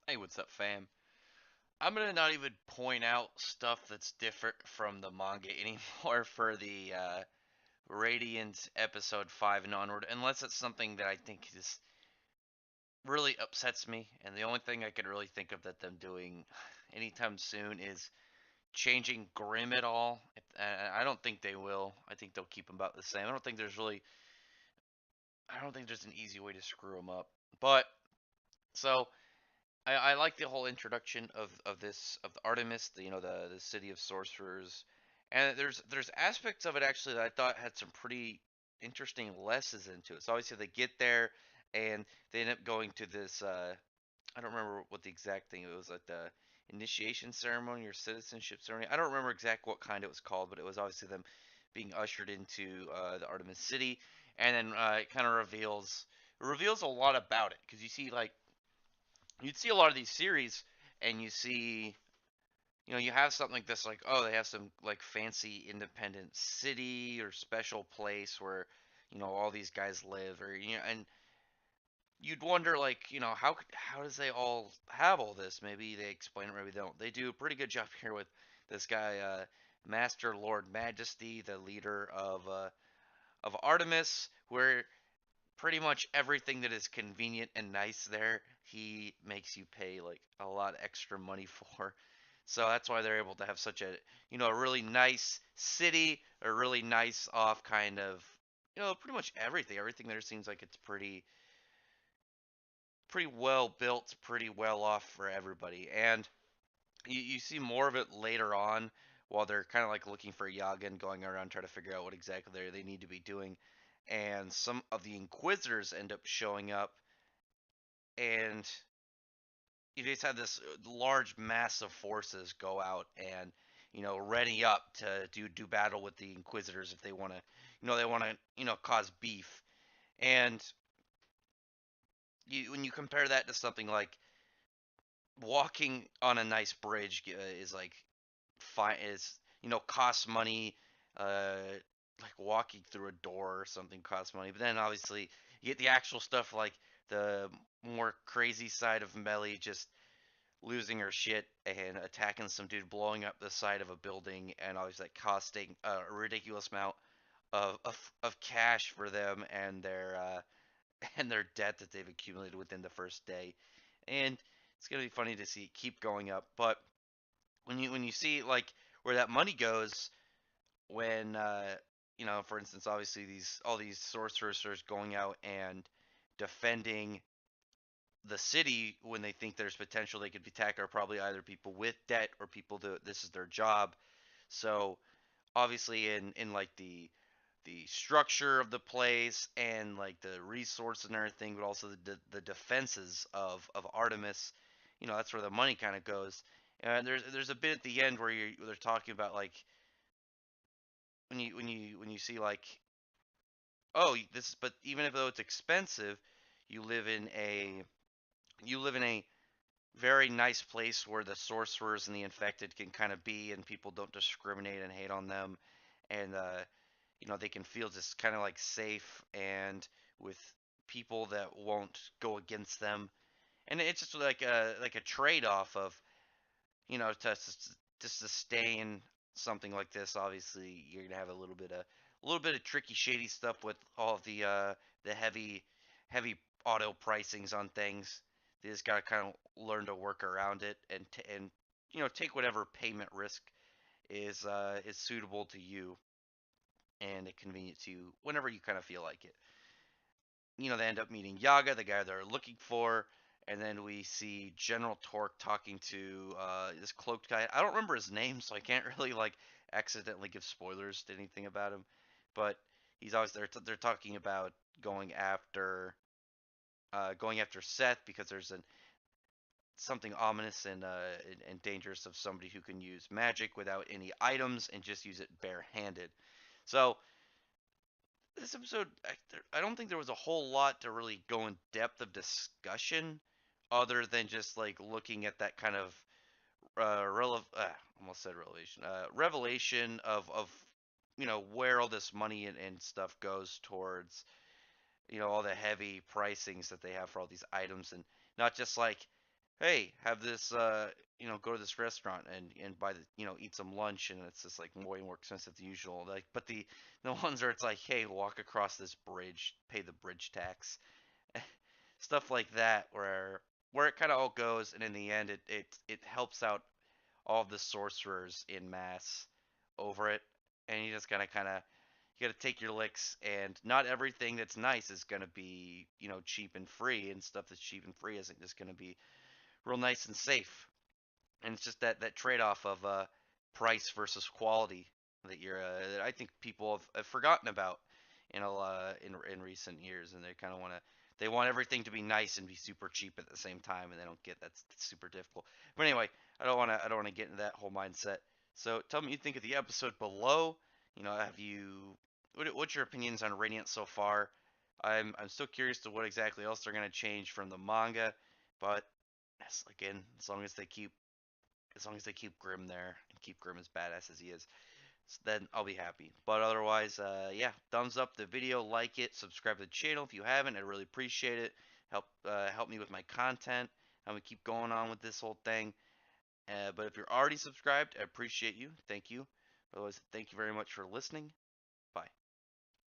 Hey, what's up, fam? I'm gonna not even point out stuff that's different from the manga anymore for the Radiant episode 5 and onward, unless it's something that I think is really upsets me. And the only thing I could really think of that them doing anytime soon is changing Grim at all. I don't think they will. I think they'll keep him about the same. I don't think there's an easy way to screw him up. But so I like the whole introduction of this of Artemis, the city of sorcerers, and there's aspects of it actually that I thought had some pretty interesting lessons into it. So obviously they get there and they end up going to this I don't remember what the exact thing it was, like the initiation ceremony or citizenship ceremony. I don't remember exact what kind it was called, but it was obviously them being ushered into the Artemis city, and then it kind of reveals a lot about it because you see like you'd see a lot of these series and you see you have something like this, like, oh, they have some like fancy independent city or special place where all these guys live, or and you'd wonder, like, how does they all have all this? Maybe they explain it, maybe they don't. They do a pretty good job here with this guy, Master Lord Majesty, the leader of Artemis, where pretty much everything that is convenient and nice there, he makes you pay like a lot extra money for. So that's why they're able to have such a really nice city, a really nice off kind of, pretty much everything. Everything there seems like it's pretty well built, pretty well off for everybody. And you see more of it later on while they're kind of like looking for Yaga and going around trying to figure out what exactly they need to be doing. And some of the Inquisitors end up showing up, and you just had this large mass of forces go out and ready up to do battle with the Inquisitors if they want to, cause beef. And when you compare that to something like walking on a nice bridge, is like fine, is costs money, uh like walking through a door or something costs money, but then obviously you get the actual stuff like the more crazy side of Melly just losing her shit and attacking some dude, blowing up the side of a building, and always like costing a ridiculous amount of cash for them and their and their debt that they've accumulated within the first day. And it's gonna be funny to see it keep going up. But when you see like where that money goes, when for instance, obviously all these sorcerers going out and defending the city when they think there's potential they could be attacked, are probably either people with debt or people that this is their job. So obviously in like the structure of the place and like the resources and everything, but also the defenses of Artemis, that's where the money kind of goes. And there's a bit at the end where they're talking about like when you see like, oh, this, but even if though it's expensive, you live in a you live in a very nice place where the sorcerers and the infected can kind of be, and people don't discriminate and hate on them, and they can feel just kind of like safe and with people that won't go against them. And it's just like a trade off of to sustain something like this. Obviously, you're gonna have a little bit of tricky, shady stuff with all of the heavy auto pricings on things. They just gotta kind of learn to work around it and take whatever payment risk is suitable to you and convenient to you whenever you kind of feel like it. They end up meeting Yaga, the guy they're looking for, and then we see General Torque talking to this cloaked guy. I don't remember his name, so I can't really like accidentally give spoilers to anything about him. But he's always there. They're talking about going after Seth because there's something ominous and dangerous of somebody who can use magic without any items and just use it barehanded. So this episode, I don't think there was a whole lot to really go in depth of discussion, other than just like looking at that kind of almost said revelation of where all this money and stuff goes towards, all the heavy pricings that they have for all these items, and not just like hey, have this, go to this restaurant and buy the, eat some lunch, and it's just like way more expensive than usual. Like, but the ones where it's like, hey, walk across this bridge, pay the bridge tax, stuff like that, where it kind of all goes, and in the end, it helps out all the sorcerers in mass over it, and you just gotta you gotta take your licks, and not everything that's nice is gonna be, cheap and free, and stuff that's cheap and free isn't just gonna be real nice and safe. And it's just that trade-off of price versus quality that I think people have forgotten about in recent years, and they want everything to be nice and be super cheap at the same time, and they don't get that's super difficult. But anyway, I don't want to get into that whole mindset. So tell me what you think of the episode below. Have you what's your opinions on Radiant so far? I'm still curious to what exactly else they're gonna change from the manga, but again, as long as they keep Grim there and keep Grim as badass as he is, then I'll be happy. But otherwise, yeah, thumbs up the video, like it, subscribe to the channel if you haven't. I really appreciate it. Help me with my content. I'm gonna keep going on with this whole thing. But if you're already subscribed, I appreciate you. Thank you. Otherwise, thank you very much for listening.